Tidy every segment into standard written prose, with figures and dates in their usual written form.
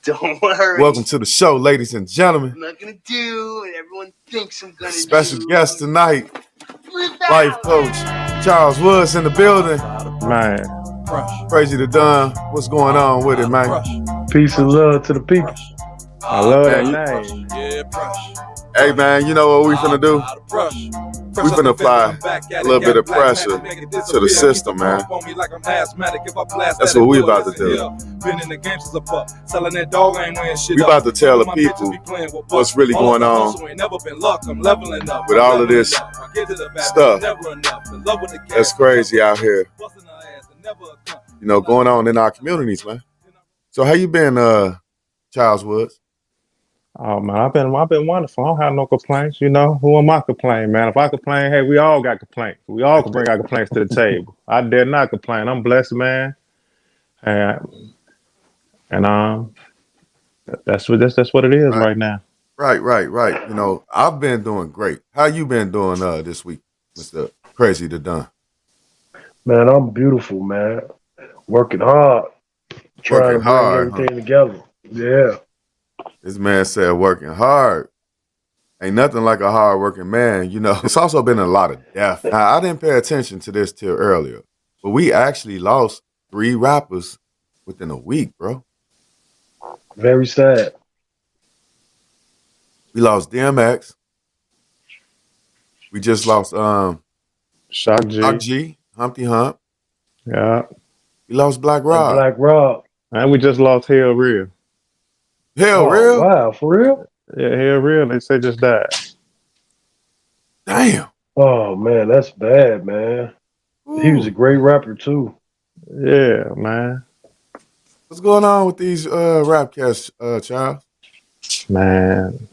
Don't worry. Welcome to the show, ladies and gentlemen. I'm not gonna do what everyone thinks I'm gonna Special do. guest tonight, Flip life out. coach Charles Woods in the building. Man, Crazy to done. What's going on with it, man? Peace and love to the people. I love Man, that name. Hey, man, you know what we finna do? We finna apply a little bit of pressure to the system, man. That's what we about to do. We about to tell the people what's really going on with all of this stuff that's crazy out here, you know, going on in our communities, man. So how you been, Charles Woods? Oh man, I've been wonderful. I don't have no complaints. You know, who am I complaining, man? If I complain, hey, we all got complaints. We all can bring our complaints to the table. I dare not complain. I'm blessed, man. And that's what it is right now. Right. You know, I've been doing great. How you been doing this week, Mr. Crazy to Done? Man, I'm beautiful, man. Working hard. Trying to bring everything together. Yeah. This man said working hard. Ain't nothing like a hard-working man, you know. It's also been a lot of death. Now, I didn't pay attention to this till earlier, but we actually lost 3 rappers within a week, bro. Very sad. We lost DMX. We just lost Shock G, Humpty Hump. Yeah. We lost Black Rob. Black Rob. And we just lost Hell Real. Hell Real? Wow, for real? Yeah, Hell Real. They say just died. Damn. Oh man, that's bad, man. Ooh. He was a great rapper too. Yeah, man. What's going on with these rap cats, Charles? Man,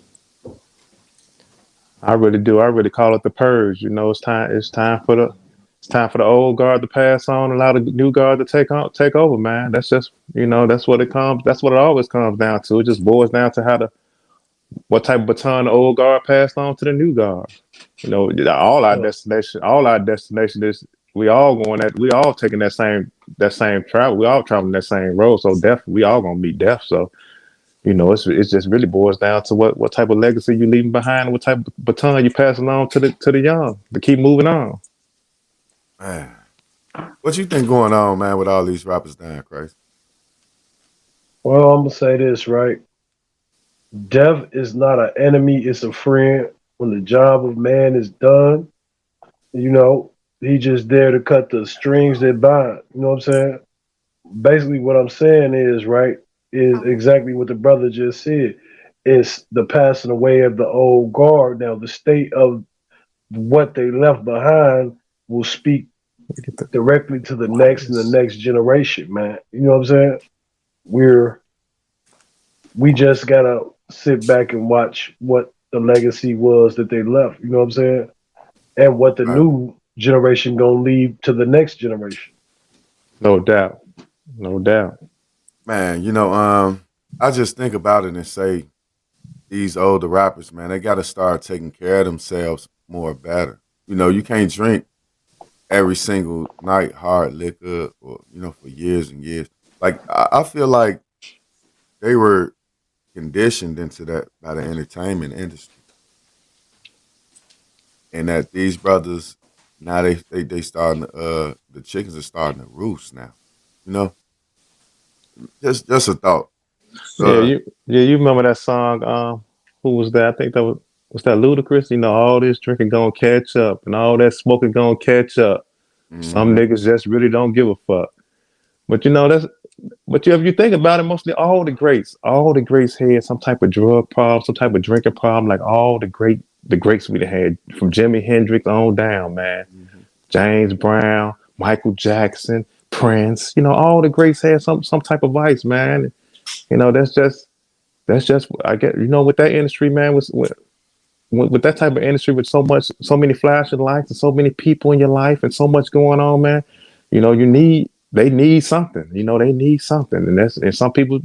I really do. I really call it the purge. You know, it's time for the old guard to pass on, allow the new guard to take over, man. That's just, you know, that's what it always comes down to. It just boils down to what type of baton the old guard passed on to the new guard. You know, all our destination is we all taking that same travel. We all traveling that same road. So death, we all gonna meet death. So, you know, it's just really boils down to what type of legacy you leaving behind, and what type of baton you passing on to the young to keep moving on. Man, what you think going on, man, with all these rappers dying, Christ? Well, I'm gonna say this, right? Death is not an enemy; it's a friend. When the job of man is done, you know, he just there to cut the strings that bind. You know what I'm saying? Basically, what I'm saying is, right, is exactly what the brother just said. It's the passing away of the old guard. Now, the state of what they left behind will speak directly to the next and the next generation, man. You know what I'm saying? We just gotta sit back and watch what the legacy was that they left. You know what I'm saying? And what the new generation gonna leave to the next generation. No doubt. Man, you know, I just think about it and say these older rappers, man, they gotta start taking care of themselves more better. You know, you can't drink every single night hard liquor or, you know, for years and years. Like, I feel like they were conditioned into that by the entertainment industry. And that these brothers, now they starting the chickens are starting to roost now. You know? Just a thought. You remember that song, who was that? I think that was that Ludacris? You know, all this drinking gonna catch up and all that smoking gonna catch up. Mm-hmm. Some niggas just really don't give a fuck. But you know, if you think about it, mostly all the greats had some type of drug problem, some type of drinking problem, like all the greats we had from Jimi Hendrix on down, man. Mm-hmm. James Brown, Michael Jackson, Prince, you know, all the greats had some type of vice, man. You know, that's just I get, you know, with that industry, man, with that type of industry, with so many flashing lights and so many people in your life and so much going on, man, you know, they need something, you know, and some people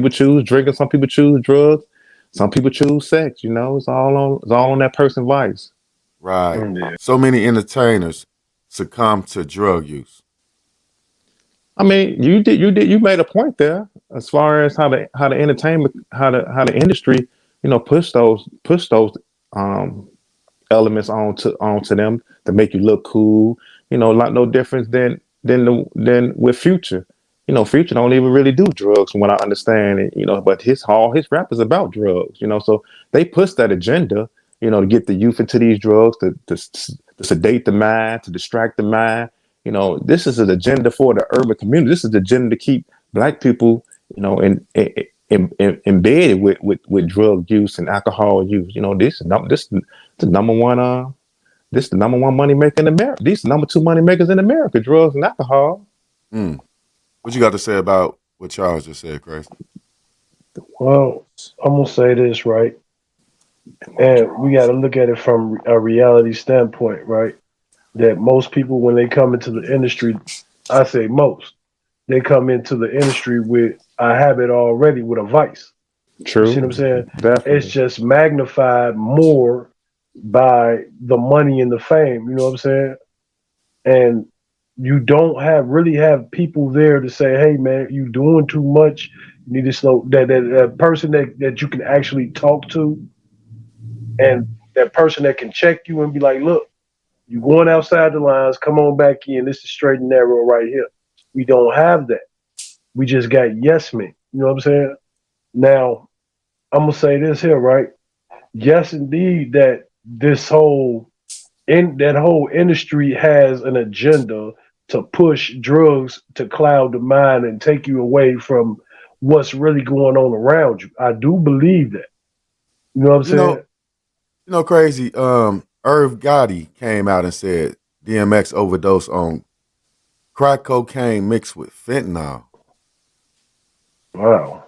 choose drinking, some people choose drugs, some people choose sex, you know, it's all on that person's vice. Right. Yeah. So many entertainers succumb to drug use. I mean, you made a point there. as far as how the entertainment, how the industry, push those um elements onto them to make you look cool. Like no difference than with Future. Future don't even really do drugs from what I understand. But his rap is about drugs. So they push that agenda. To get the youth into these drugs, to sedate the mind, to distract the mind. This is an agenda for the urban community. This is the agenda to keep black people, embedded with drug use and alcohol use. This the number one this the number one money maker in America. These the number two money makers in America, drugs and alcohol. Mm. What you got to say about what Charles just said, Chris? Well, I'm gonna say this right, and we got to look at it from a reality standpoint, right? That most people, when they come into the industry, I say most, they come into the industry with a habit already, with a vice. You see True, what I'm saying? It's definitely. just magnified more by the money and the fame. You know what I'm saying? And you don't really have people there to say, "Hey, man, you doing too much. You need to slow." That person that you can actually talk to, and that person that can check you and be like, "Look, you going outside the lines. Come on back in. This is straight and narrow right here." We don't have that. We just got yes men. You know what I'm saying? Now, I'm gonna say this here, right? Yes, indeed, that whole industry has an agenda to push drugs to cloud the mind and take you away from what's really going on around you. I do believe that. You know what I'm You know, saying? crazy. Irv Gotti came out and said DMX overdosed on crack cocaine mixed with fentanyl. Wow.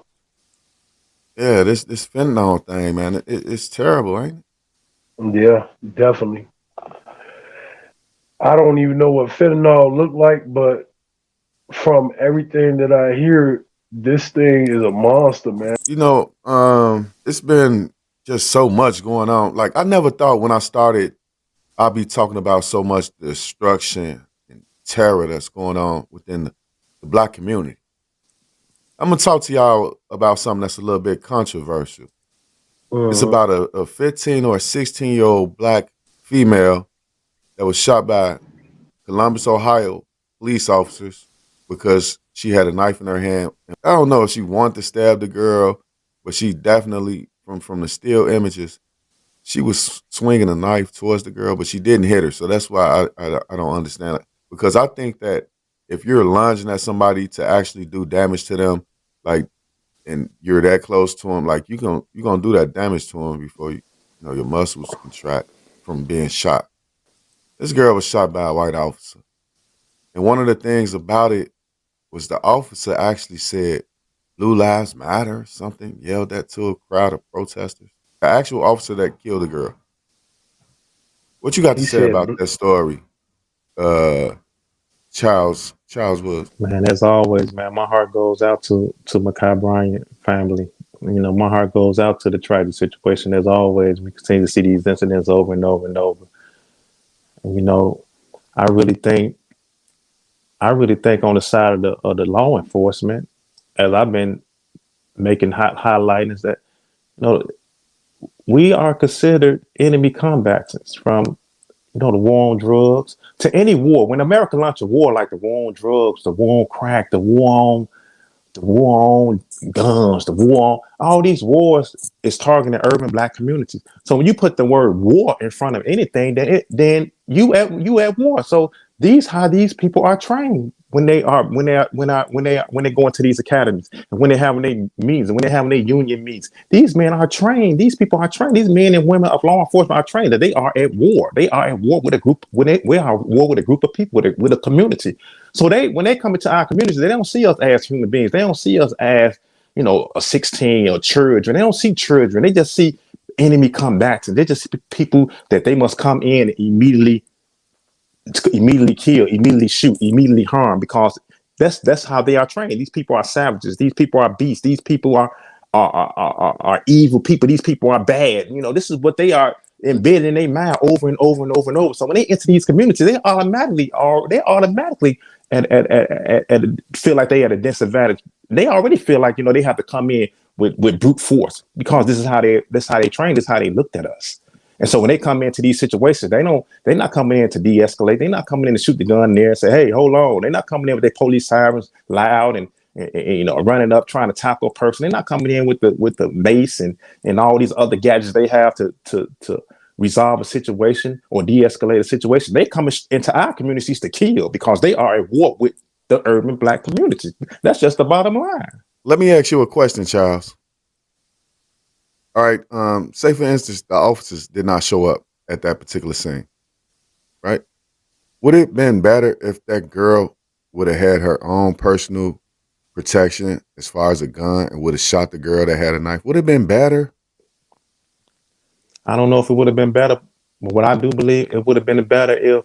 Yeah, this fentanyl thing, man, it's terrible, ain't it? Yeah, definitely. I don't even know what fentanyl looked like, but from everything that I hear, this thing is a monster, man. It's been just so much going on. Like I never thought when I started, I'd be talking about so much destruction and terror that's going on within the black community. I'm gonna talk to y'all about something that's a little bit controversial. It's Uh-huh. about a 15 or a 16-year-old black female that was shot by Columbus, Ohio police officers because she had a knife in her hand. I don't know if she wanted to stab the girl, but she definitely, from the still images, she was swinging a knife towards the girl, but she didn't hit her. So that's why I don't understand it. Because I think that if you're lunging at somebody to actually do damage to them, like, and you're that close to them, like you gonna do that damage to them before your muscles contract from being shot. This girl was shot by a white officer. And one of the things about it was the officer actually said, "Blue Lives Matter," something, yelled that to a crowd of protesters. The actual officer that killed the girl. What you got to He say said, about that story, uh, Charles Woods? Man, as always, man, my heart goes out to Makai Bryant family. My heart goes out to the tragic situation. As always, we continue to see these incidents over and over and over. And I really think I really think on the side of the law enforcement, as I've been making highlighting, is that you know we are considered enemy combatants from the war on drugs to any war. When America launched a war like the war on drugs, the war on crack, the war on guns, the war on all these wars is targeting urban black communities. So when you put the word war in front of anything, then you at war. So how these people are trained when they go into these academies and when they having their meetings and when they having their union meetings. These men are trained. These people are trained. These men and women of law enforcement are trained that they are at war. They are at war with a group. We are at war with a group of people, with a community. So when they come into our communities, they don't see us as human beings. They don't see us as a 16 or children. They don't see children. They just see enemy combatants. They just see people that they must come in and immediately kill, immediately shoot, immediately harm, because that's how they are trained. These people are savages. These people are beasts. These people are evil people. These people are bad. This is what they are embedded in their mind over and over and over and over. So when they enter these communities, they automatically feel like they at a disadvantage. They already feel like they have to come in with brute force because this how they trained, this is how they looked at us. And so when they come into these situations, they're not coming in to de-escalate. They're not coming in to shoot the gun there and say, hey, hold on. They're not coming in with their police sirens loud and running up trying to tackle a person. They're not coming in with the mace and all these other gadgets they have to resolve a situation or de-escalate a situation. They come into our communities to kill because they are at war with the urban Black community. That's just the bottom line. Let me ask you a question, Charles. All right. Say for instance, the officers did not show up at that particular scene, right? Would it have been better if that girl would have had her own personal protection as far as a gun and would have shot the girl that had a knife? Would it have been better? I don't know if it would have been better, but what I do believe it would have been better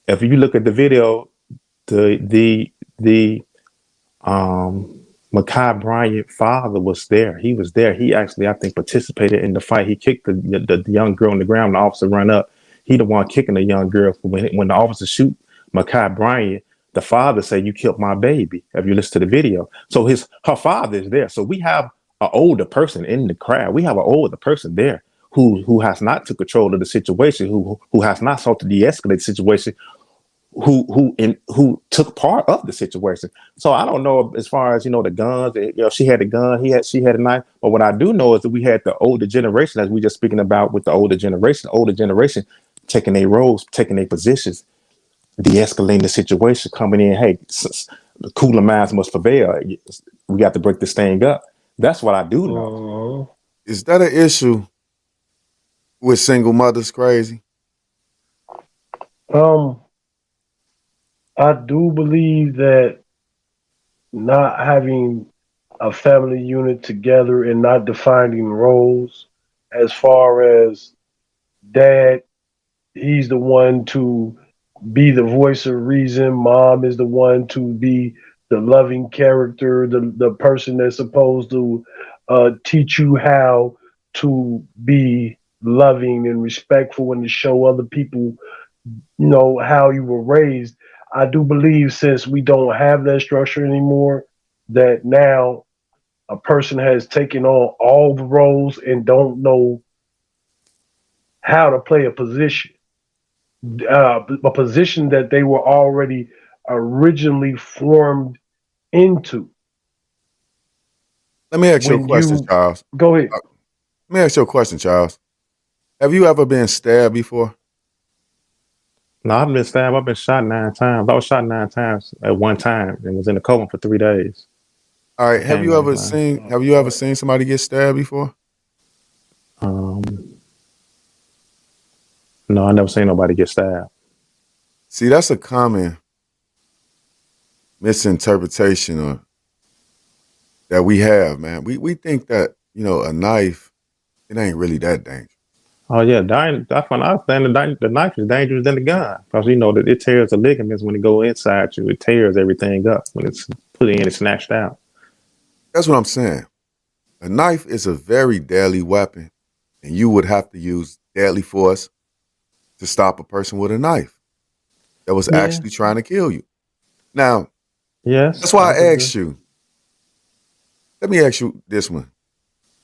if you look at the video, the Ma'Khia Bryant father was there. He was there. He actually, I think, participated in the fight. He kicked the young girl on the ground. The officer run up. He the one kicking the young girl. When the officer shoot Ma'Khia Bryant, the father say, "You killed my baby." If you listen to the video, so her father is there. So we have an older person in the crowd. We have an older person there who has not took control of the situation, who has not sought to de-escalate the situation, who took part of the situation. So I don't know as far as the guns. She had a gun, she had a knife. But what I do know is that we had the older generation, as we just speaking about with the older generation taking their roles, taking their positions, de-escalating the situation, coming in. Hey, the cooler minds must prevail. We got to break this thing up. That's what I do know. Is that an issue with single mothers crazy? I do believe that not having a family unit together and not defining roles as far as dad, he's the one to be the voice of reason, mom is the one to be the loving character, the person that's supposed to teach you how to be loving and respectful and to show other people how you were raised. I do believe since we don't have that structure anymore, that now a person has taken on all the roles and don't know how to play a position that they were already originally formed into. Let me ask you a question, Charles. Go ahead. Let me ask you a question, Charles. Have you ever been stabbed before? No, I've been stabbed. I've been shot 9 times. I was shot 9 times at one time and was in a coma for 3 days. All right. Have you ever seen somebody get stabbed before? No, I never seen nobody get stabbed. See, that's a common misinterpretation that we have, man. We think that, a knife, it ain't really that dangerous. Oh yeah, that's when I understand the knife is dangerous than the gun because that it tears the ligaments when it go inside you. It tears everything up when it's put in and snatched out. That's what I'm saying. A knife is a very deadly weapon, and you would have to use deadly force to stop a person with a knife that was actually trying to kill you. Now, yes, that's why I asked you. Let me ask you this one.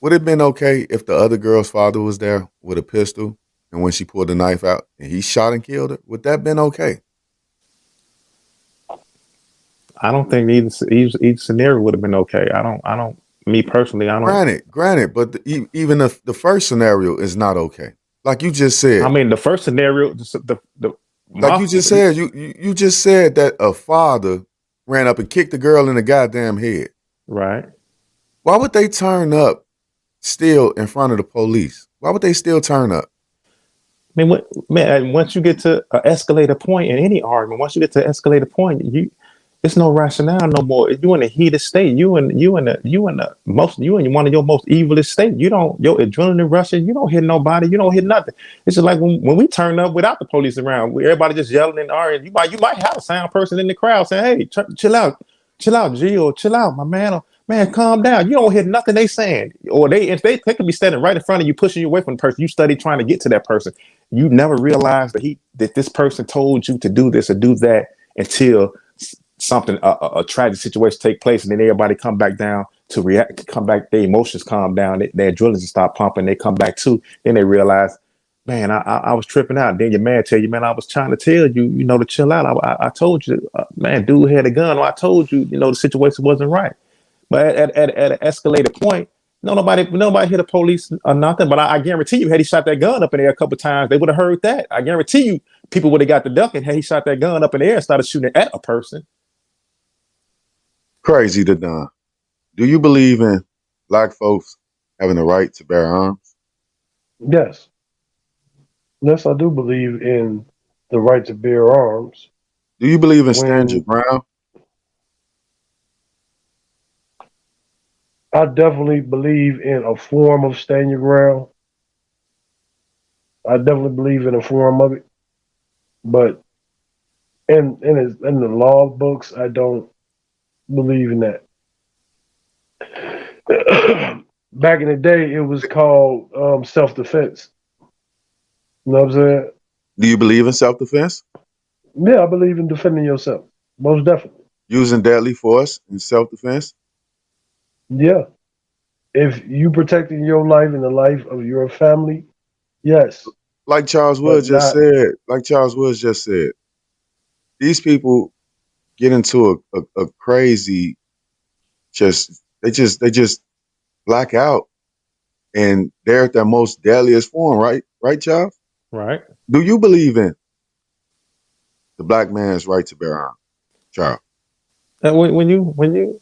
Would it have been okay if the other girl's father was there with a pistol and when she pulled the knife out and he shot and killed her? Would that have been okay? I don't think either scenario would have been okay. Me personally, I don't. Granted, but even the first scenario is not okay. Like you just said. I mean, the first scenario, like you just said, you just said that a father ran up and kicked the girl in the goddamn head. Right. Why would they turn up still in front of the police? Why would they still turn up? I mean, once you get to an escalator point in any argument, once you get to an escalator point, it's no rationale no more. You in a heated state. You in one of your most evilest state. Your adrenaline rushing. You don't hit nobody. You don't hit nothing. It's just like when we turn up without the police around, everybody just yelling and arguing. You might have a sound person in the crowd saying, "Hey, chill out, G, or chill out, my man." Man, calm down. You don't hear nothing they saying. Or they could be standing right in front of you, pushing you away from the person. You study trying to get to that person. You never realize that this person told you to do this or do that until something a tragic situation take place, and then everybody come back down to react, come back, their emotions calm down, their adrenaline start pumping, they come back too. Then they realize, man, I was tripping out. Then your man tell you, man, I was trying to tell you, to chill out. I told you, man, dude had a gun. Or I told you, the situation wasn't right. But at an escalated point, nobody hit the police or nothing. But I guarantee you, had he shot that gun up in the air a couple of times, they would have heard that. I guarantee you, people would have got the ducking had he shot that gun up in the air and started shooting at a person. Crazy to done. Do you believe in black folks having the right to bear arms? Yes. Yes, I do believe in the right to bear arms. Do you believe in stand your ground? I definitely believe in a form of stand your ground. I definitely believe in a form of it. But in the law books, I don't believe in that. Back in the day, it was called self-defense. You know what I'm saying? Do you believe in self-defense? Yeah, I believe in defending yourself. Most definitely. Using deadly force in self-defense? Yeah. If you protecting your life and the life of your family, yes. Like Charles Woods just said, these people get into a crazy, they just black out, and they're at their most deadliest form, right? Right, Charles? Right. Do you believe in the black man's right to bear arms, Charles? When you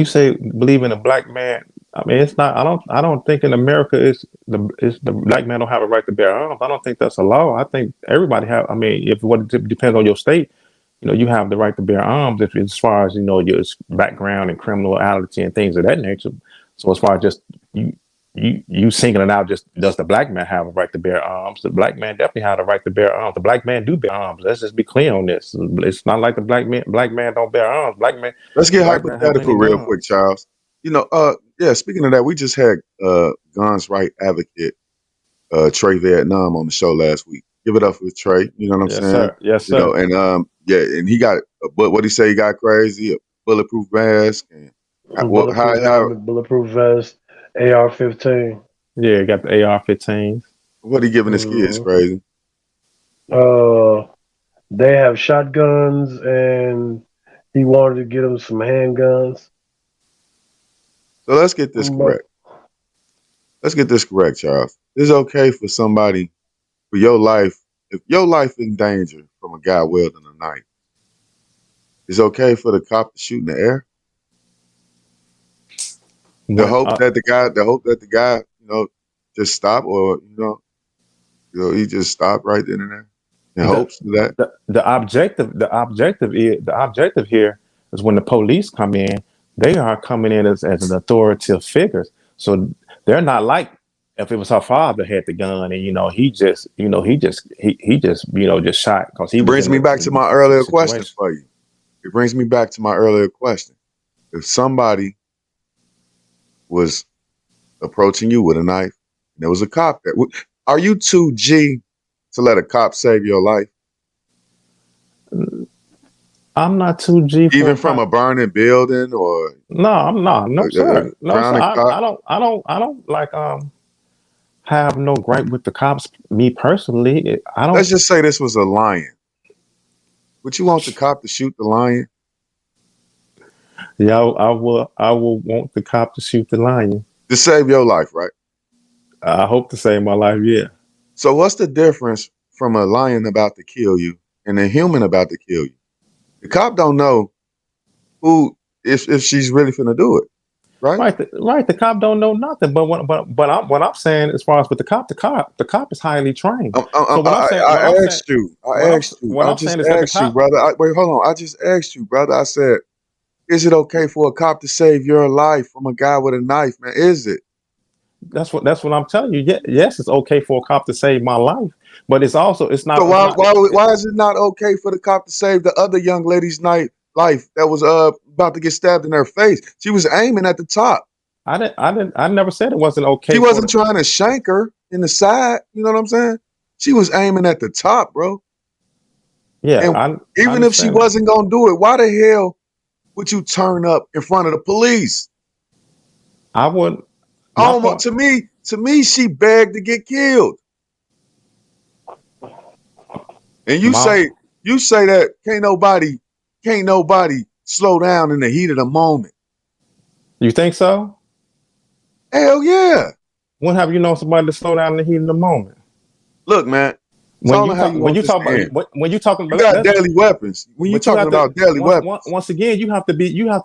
say believe in a black man, I mean it's not. I don't think in America the black man don't have a right to bear arms. I don't think that's a law. I think everybody have. I mean, if what it depends on your state, you have the right to bear arms if as far as your background and criminality and things of that nature. So as far as just you singling it out, just does the black man have a right to bear arms? The black man definitely have a right to bear arms. The black man do bear arms. Let's just be clear on this. It's not like the black man don't bear arms. Let's get Black man have plenty hypothetical real guns. quick, Charles. Yeah, speaking of that, we just had guns right advocate Trey Vietnam on the show last week. Give it up for Trey. You know what I'm Yes, saying? sir. Yes, sir. And he got what he say he got crazy, a bulletproof mask, and Bulletproof helmet, bulletproof vest, AR-15. Yeah, got the AR-15s. What he giving his kids crazy? They have shotguns, and he wanted to get them some handguns. So let's get this correct. Let's get this correct, Charles. It's okay for somebody, for your life, if your life in danger from a guy wielding a knife, it's okay for the cop to shoot in the air. The hope that the guy, just stop, or he just stopped right then and there. In hopes of that. The objective here is when the police come in, they are coming in as an authoritative figure. So they're not like if it was her father had the gun and he just shot because he It brings me back to my earlier question for you. It brings me back to my earlier question. If somebody was approaching you with a knife and there was a cop there, are you too G to let a cop save your life? I'm not too G. Even from a burning building, or no, I'm not. No, sir. No, sir. I don't like have no gripe with the cops. Me personally, I don't. Let's just say this was a lion. Would you want the cop to shoot the lion? Yeah, I will want the cop to shoot the lion to save your life, right? I hope to save my life. Yeah. So what's the difference from a lion about to kill you and a human about to kill you? The cop don't know who if she's really finna do it, right? Right. The cop don't know nothing. But what I'm saying, as far as with the cop is highly trained. I asked you, brother. Wait, hold on. I just asked you, brother. I said, is it okay for a cop to save your life from a guy with a knife, man? Is it? That's what I'm telling you. Yes, it's okay for a cop to save my life, but it's not. So why is it not okay for the cop to save the other young lady's life that was about to get stabbed in her face? She was aiming at the top. I never said it wasn't okay. She wasn't trying to shank her in the side. You know what I'm saying? She was aiming at the top, bro. Yeah, And I even if she understand that. wasn't gonna do it, why the hell would you turn up in front of the police? I would. My Almost point. to me, she begged to get killed. And My. you say that can't nobody slow down in the heat of the moment. You think so? Hell yeah. When have you known somebody to slow down in the heat of the moment? Look, man, it's When all you in how talk, you when want you this talk to about, end. when you talking You about, got deadly weapons. When you but you talking have to about deadly weapons, once again, you have to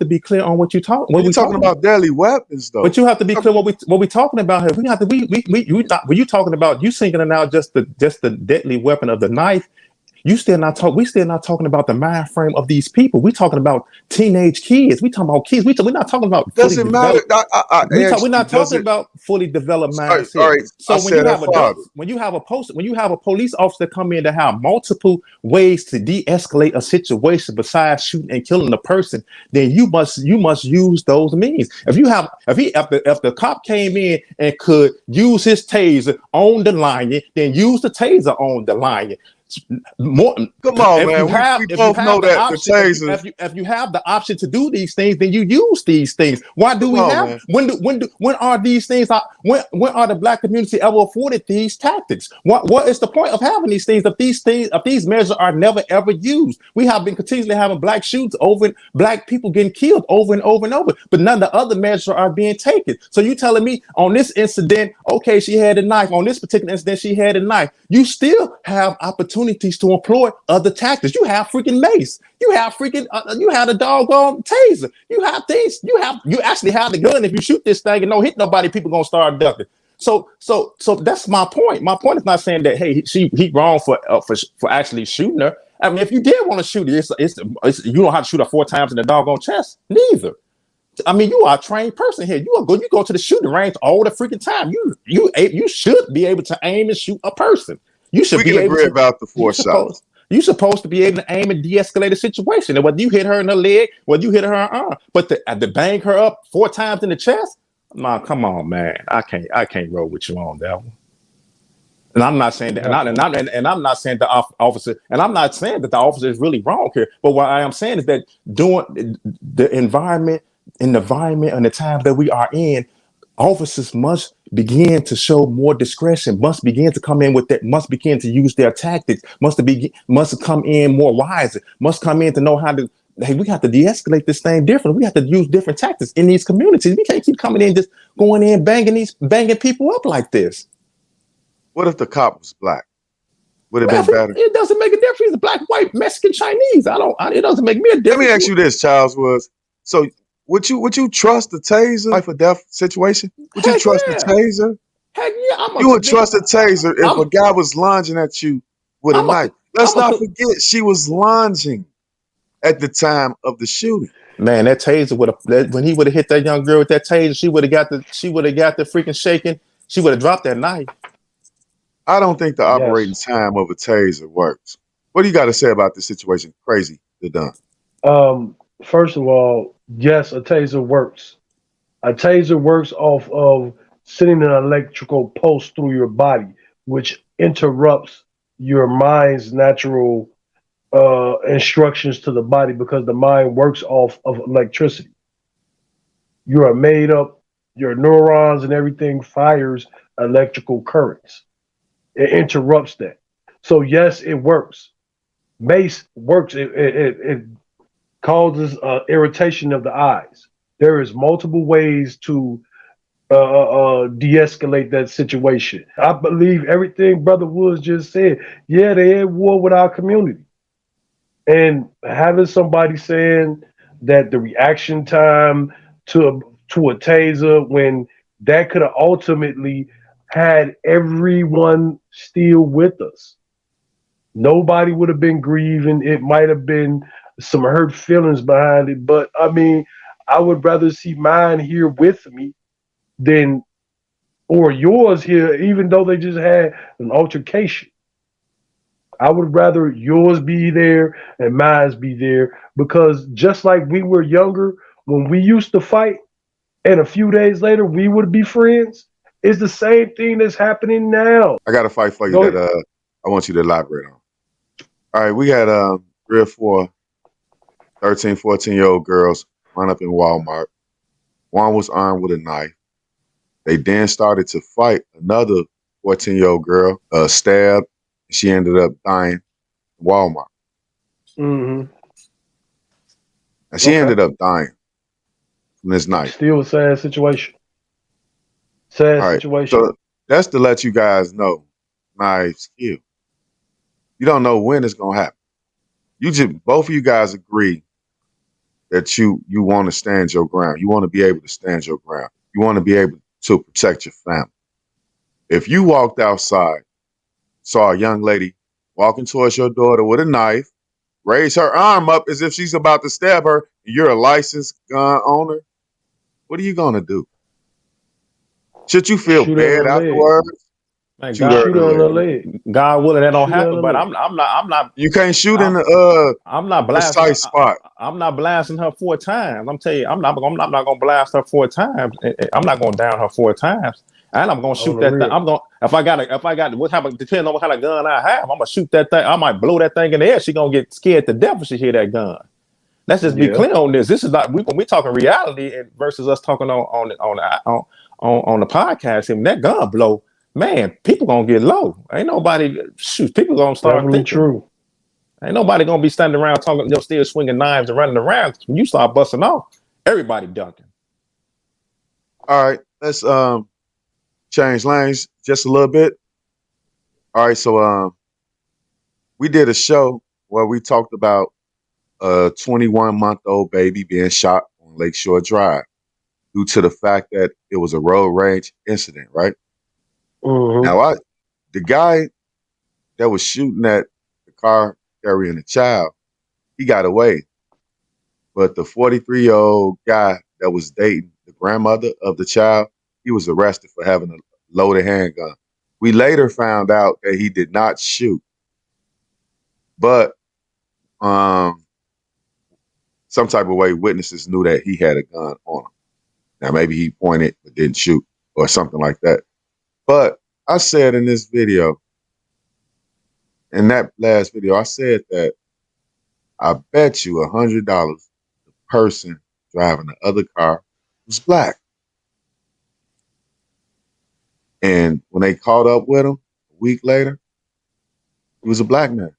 be clear on when what you we talking talking about. about deadly weapons But though, you have to be clear what we talking about here. We have to you not, when you talking about you singling out just the deadly weapon of the knife. You still not talk. We still not talking about the mind frame of these people. We talking about teenage kids. We talking about kids. We're not talking about fully doesn't matter. developed. I We're asked you, not does talking it? about fully developed All minds right, here. I So when said you her have father. adults, when you have a police officer come in to have multiple ways to de-escalate a situation besides shooting and killing the person, then you must use those means. If the cop came in and could use his taser on the lion, then use the taser on the lion. More, Come on, man. We if you both know have the that the option, tasers. if you have the option to do these things, then you use these things. Why do Come we on, have man. when are these things, when are the black community ever afforded these tactics? What is the point of having these things if these measures are never ever used? We have been continuously having black shootings over, black people getting killed over and over and over, but none of the other measures are being taken. So you telling me on this incident, okay, she had a knife. On this particular incident, she had a knife. You still have opportunities to employ other tactics. You have freaking mace. You have freaking you have a doggone taser. You have things. You actually have the gun. If you shoot this thing and don't hit nobody, people gonna start ducking. So that's my point. My point is not saying that hey he wrong for actually shooting her. I mean, if you did want to shoot her, it's you don't have to shoot her 4 times in the doggone chest. Neither. I mean, you are a trained person here. You go to the shooting range all the freaking time. You should be able to aim and shoot a person. You should We be can able agree to. about the You four supposed shots. you supposed to be able to aim and de-escalate a situation. And whether you hit her in the leg, whether you hit her in her arm, but to bang her up 4 times in the chest, nah, come on, man. I can't roll with you on that one. And I'm not saying that, and I'm not saying the officer, and I'm not saying that the officer is really wrong here. But what I am saying is that doing the environment and the times that we are in, officers must begin to show more discretion, must begin to come in with that, must begin to use their tactics, must come in more wiser, must come in to know how to. Hey, we have to de-escalate this thing differently. We have to use different tactics in these communities. We can't keep coming in just going in banging people up like this. What if the cop was black? Would it have Man, been better? it doesn't make a difference. He's black, white, Mexican, Chinese. It doesn't make me a Let me difference. ask you this, Charles Woods. So would you trust the taser life or death situation? Would you Heck trust the yeah. taser? Heck yeah. You would trust a taser if a guy was lunging at you with a I'm a, knife. Let's I'm not a, forget she was lunging at the time of the shooting. man, that taser when he would have hit that young girl with that taser, she would have got the freaking shaking. She would have dropped that knife. I don't think the Yes. operating time of a taser works. What do you got to say about this situation? Crazy, the done. First of all, yes, a taser works. A taser works off of sending an electrical pulse through your body, which interrupts your mind's natural instructions to the body because the mind works off of electricity. You are made up, your neurons and everything fires electrical currents. It interrupts that. So, yes, it works. Mace works. It causes irritation of the eyes. There is multiple ways to de-escalate that situation. I believe everything Brother Woods just said. Yeah, they at war with our community, and having somebody saying that the reaction time to a taser when that could have ultimately had everyone still with us. Nobody would have been grieving. It might have been some hurt feelings behind it, but I mean, I would rather see mine here with me than or yours here, even though they just had an altercation. I would rather yours be there and mine's be there because just like we were younger when we used to fight, and a few days later we would be friends, it's the same thing that's happening now. I got a fight for you Go that ahead. I want you to elaborate on. All right, we had 3 or 4 13, 14-year-old girls run up in Walmart. One was armed with a knife. They then started to fight another 14-year-old girl, stabbed. She ended up dying in Walmart. Mm-hmm. And she Okay. ended up dying from this knife. Still a sad situation. Sad All right. situation. So that's to let you guys know knives kill. You don't know when it's gonna happen. You just both of you guys agree that you want to stand your ground. You want to be able to stand your ground. You want to be able to protect your family. If you walked outside, saw a young lady walking towards your daughter with a knife, raise her arm up as if she's about to stab her, and you're a licensed gun owner, what are you gonna do? Should you feel Shoot her in bad the leg. afterwards? Man, Shoot her in Shoot the her in the leg. leg. God willing, that don't Shoot her in happen. the But leg. You can't shoot in I'm, the I'm not blasting. precise spot. I'm not blasting her 4 times. I'm telling you, I'm not gonna blast her 4 times. I'm not gonna down her 4 times. And I'm gonna On shoot the that thing. real. If I got what type of depending on what kind of gun I have, I'm gonna shoot that thing. I might blow that thing in the air. She gonna get scared to death when she hear that gun. Let's just be Yeah. clear on this. This is not when we talking reality versus us talking on the podcast. And that gun blow, man, people gonna get low. Ain't nobody shoot. People gonna start Definitely thinking. true. Ain't nobody gonna be standing around talking, still swinging knives and running around. When you start busting off, everybody ducking. All right, let's change lanes just a little bit. All right, so we did a show where we talked about a 21-month-old baby being shot on Lakeshore Drive due to the fact that it was a road rage incident, right? Mm-hmm. Now, the guy that was shooting at the car carrying the child, he got away. But the 43-year-old guy that was dating the grandmother of the child, he was arrested for having a loaded handgun. We later found out that he did not shoot, but some type of way witnesses knew that he had a gun on him. Now maybe he pointed but didn't shoot or something like that. But I said in this video, in that last video, I said that I bet you $100 the person driving the other car was black. And when they caught up with him a week later, he was a black man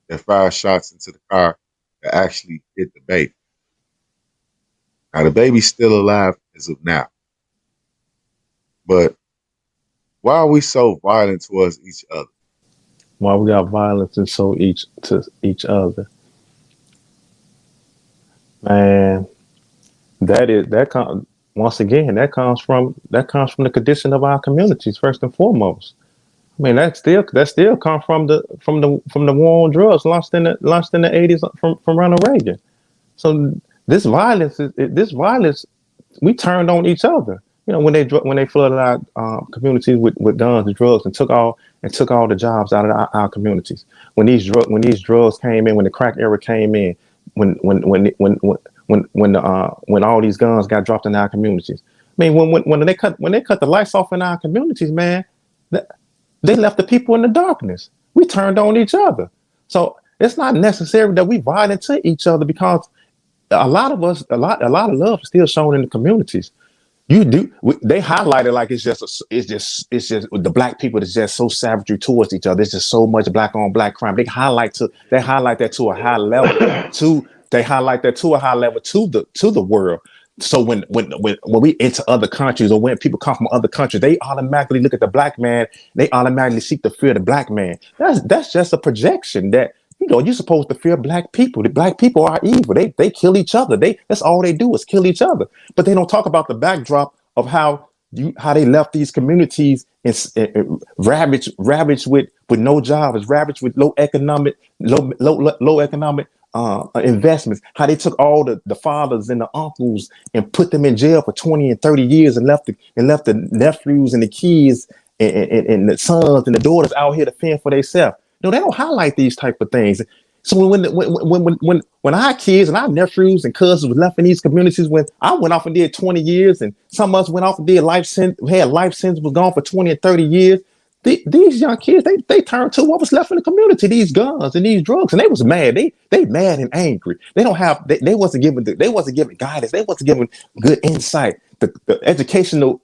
that fired shots into the car that actually hit the baby. Now, the baby's still alive as of now. But why are we so violent towards each other? Why we got violence and so to each other, man. Once again, that comes from the condition of our communities first and foremost. I mean, that still come from the war on drugs launched in the '80s from Ronald Reagan. So this violence we turned on each other. You know, when they flooded our communities with guns and drugs and took all the jobs out of our communities. When these drugs came in, when the crack era came in, when all these guns got dropped in our communities. I mean, when they cut the lights off in our communities, man, they left the people in the darkness. We turned on each other. So it's not necessary that we violent to each other because a lot of love is still shown in the communities. They highlight it like it's just the black people that's just so savagery towards each other. It's just so much black on black crime. They highlight that to a high level to the world. So when we enter other countries or when people come from other countries, they automatically look at the black man. They automatically seek to fear the black man. That's just a projection that, you know, you're supposed to fear black people. The black people are evil. They kill each other. That's all they do is kill each other. But they don't talk about the backdrop of how they left these communities ravaged with no jobs, ravaged with low economic investments. How they took all the fathers and the uncles and put them in jail for 20 and 30 years and left the nephews and the kids and the sons and the daughters out here to fend for themselves. No, they don't highlight these type of things. So when our kids and our nephews and cousins were left in these communities, when I went off and did 20 years, and some of us went off and did life sentence, was gone for 20 and 30 years, these young kids, they turned to what was left in the community, these guns and these drugs, and they was mad. They mad and angry. They don't have they wasn't given guidance. They wasn't given good insight. The educational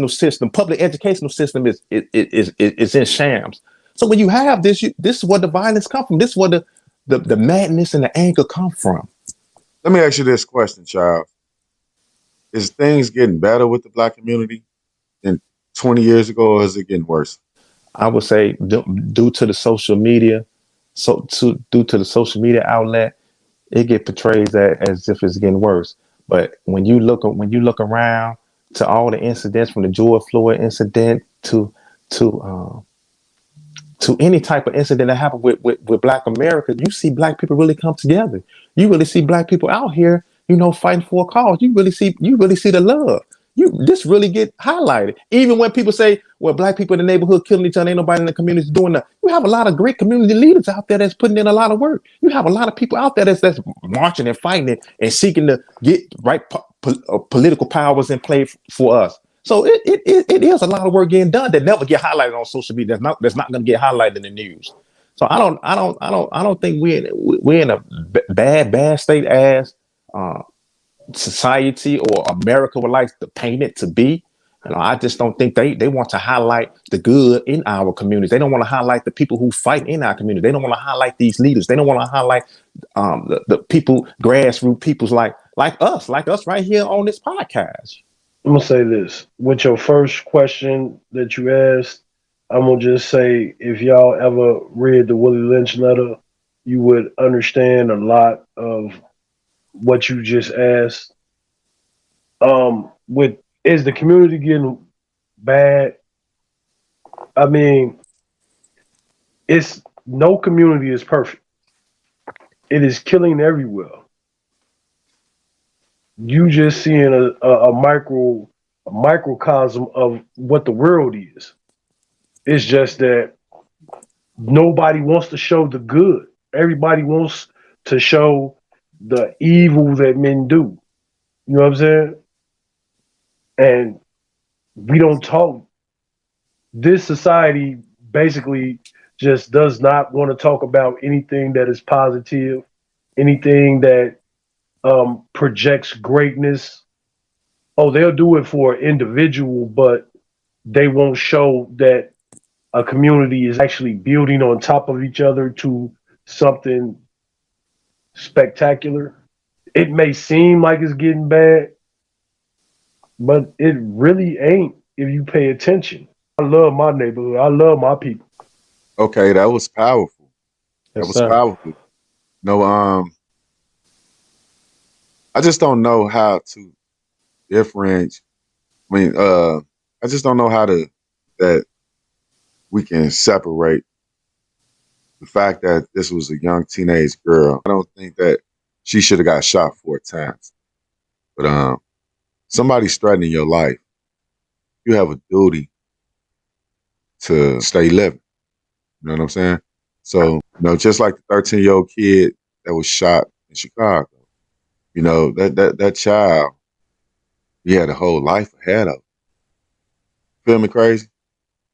system, public educational system is in shams. So when you have this, this is where the violence come from. This is where the madness and the anger come from. Let me ask you this question, Charles. Is things getting better with the Black community than 20 years ago, or is it getting worse? I would say due to the social media, due to the social media outlet, it get portrayed that as if it's getting worse. But when you look around to all the incidents, from the George Floyd incident to any type of incident that happened with Black America, you see Black people really come together. You really see Black people out here, fighting for a cause. You really see the love. This really get highlighted. Even when people say, well, Black people in the neighborhood killing each other, ain't nobody in the community doing that. You have a lot of great community leaders out there that's putting in a lot of work. You have a lot of people out there that's marching and fighting and seeking to get right political powers in play for us. So it is a lot of work getting done that never get highlighted on social media. That's not going to get highlighted in the news. So I don't think we're in a bad state as society or America would like to paint it to be. I just don't think they want to highlight the good in our communities. They don't want to highlight the people who fight in our community. They don't want to highlight these leaders. They don't want to highlight the people, grassroots peoples like us right here on this podcast. I'm gonna say this with your first question that you asked. I'm gonna just say, if y'all ever read the Willie Lynch letter, you would understand a lot of what you just asked. With is the community getting bad? I mean, it's no community is perfect. It is killing everywhere. You just seeing a microcosm of what the world is. It's just that nobody wants to show the good. Everybody wants to show the evil that men do. You know what I'm saying? And we don't talk. This society basically just does not want to talk about anything that is positive, anything that projects greatness. Oh, they'll do it for an individual, but they won't show that a community is actually building on top of each other to something spectacular. It may seem like it's getting bad, but it really ain't if you pay attention. I love my neighborhood. I love my people. Okay, that was powerful. Yes, That was sir. powerful. No, I just don't know how to differentiate. I mean, I just don't know how that we can separate the fact that this was a young teenage girl. I don't think that she should have got shot 4 times. But somebody's threatening your life. You have a duty to stay living. You know what I'm saying? So, just like the 13-year-old kid that was shot in Chicago, that child, he had a whole life ahead of him. Feel me crazy?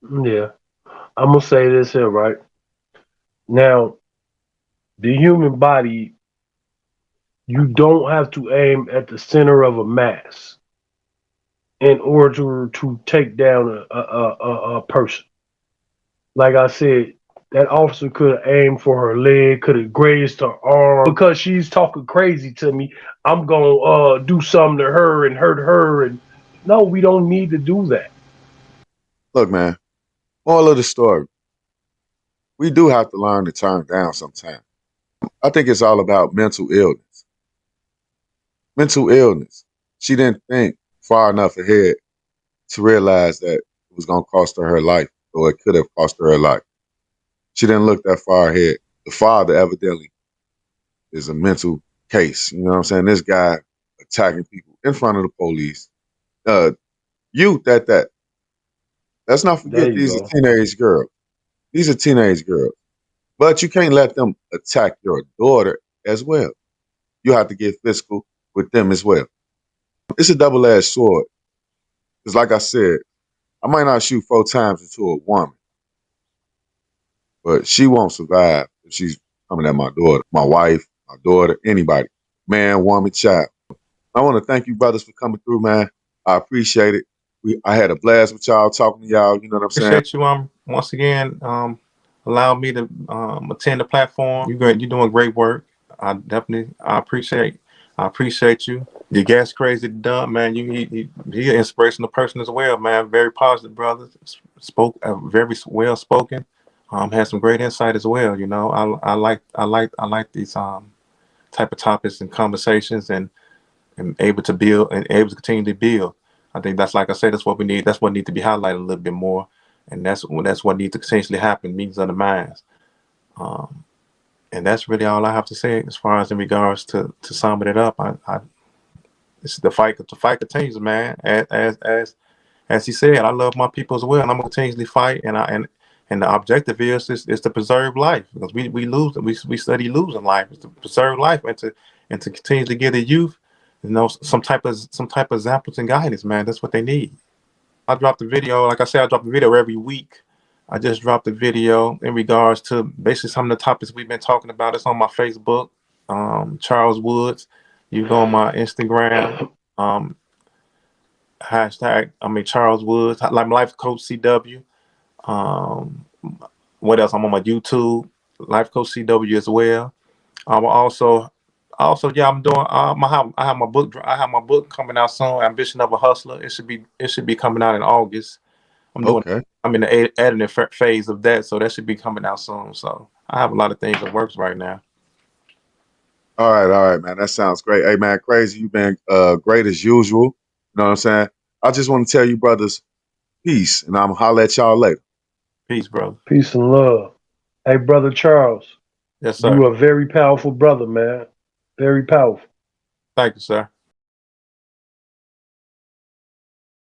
Yeah. I'm going to say this here, right? Now, the human body, you don't have to aim at the center of a mass in order to take down a person. Like I said, that officer could have aimed for her leg, could have grazed her arm. Because she's talking crazy to me, I'm going to do something to her and hurt her. And no, we don't need to do that. Look, man, moral of the story, we do have to learn to turn down sometimes. I think it's all about mental illness. Mental illness. She didn't think far enough ahead to realize that it was going to cost her life, or it could have cost her life. She didn't look that far ahead. The father evidently is a mental case. You know what I'm saying? This guy attacking people in front of the police. Youth at that. Let's not forget these are teenage girls. These are teenage girls. But you can't let them attack your daughter as well. You have to get physical with them as well. It's a double-edged sword. Because like I said, I might not shoot 4 times into a woman, but she won't survive if she's coming at my daughter, my wife, my daughter, anybody, man, woman, child. I want to thank you, brothers, for coming through, man. I appreciate it. I had a blast with y'all, talking to y'all. You know what I'm saying? Appreciate you once again allow me to attend the platform. You're doing great work. I appreciate you. Your guest crazy dumb man. He an inspirational person as well, man. Very positive brother. Spoke very well spoken. Had some great insight as well. You know, I like these type of topics and conversations and able to build and able to continue to build. I think that's, like I said, that's what we need. That's what needs to be highlighted a little bit more, and that's what needs to potentially happen. Meetings of the minds, and that's really all I have to say as far as in regards to summing it up. It's the fight. The fight continues, man. As he said, I love my people as well, and I'm gonna continuously fight. And the objective is to preserve life, because we lose. We study losing life. Is to preserve life and to continue to give the youth, you know, some type of examples and guidance, man. That's what they need. I dropped a video. Like I said, I drop a video every week. I just dropped a video in regards to basically some of the topics we've been talking about. It's on my Facebook, Charles Woods. You go on my Instagram, Charles Woods, like Life Coach CW. What else? I'm on my YouTube, Life Coach CW as well. Also, yeah, I'm doing. I have my book. I have my book coming out soon. Ambition of a Hustler. It should be coming out in August. Okay. I'm in the editing phase of that, so that should be coming out soon. So I have a lot of things that works right now. All right, man. That sounds great. Hey, man, crazy. You've been great as usual. You know what I'm saying? I just want to tell you, brothers, peace, and I'm gonna holler at y'all later. Peace, brother. Peace and love. Hey, brother Charles, Yes, sir. you a very powerful brother, man. Very powerful. Thank you, sir.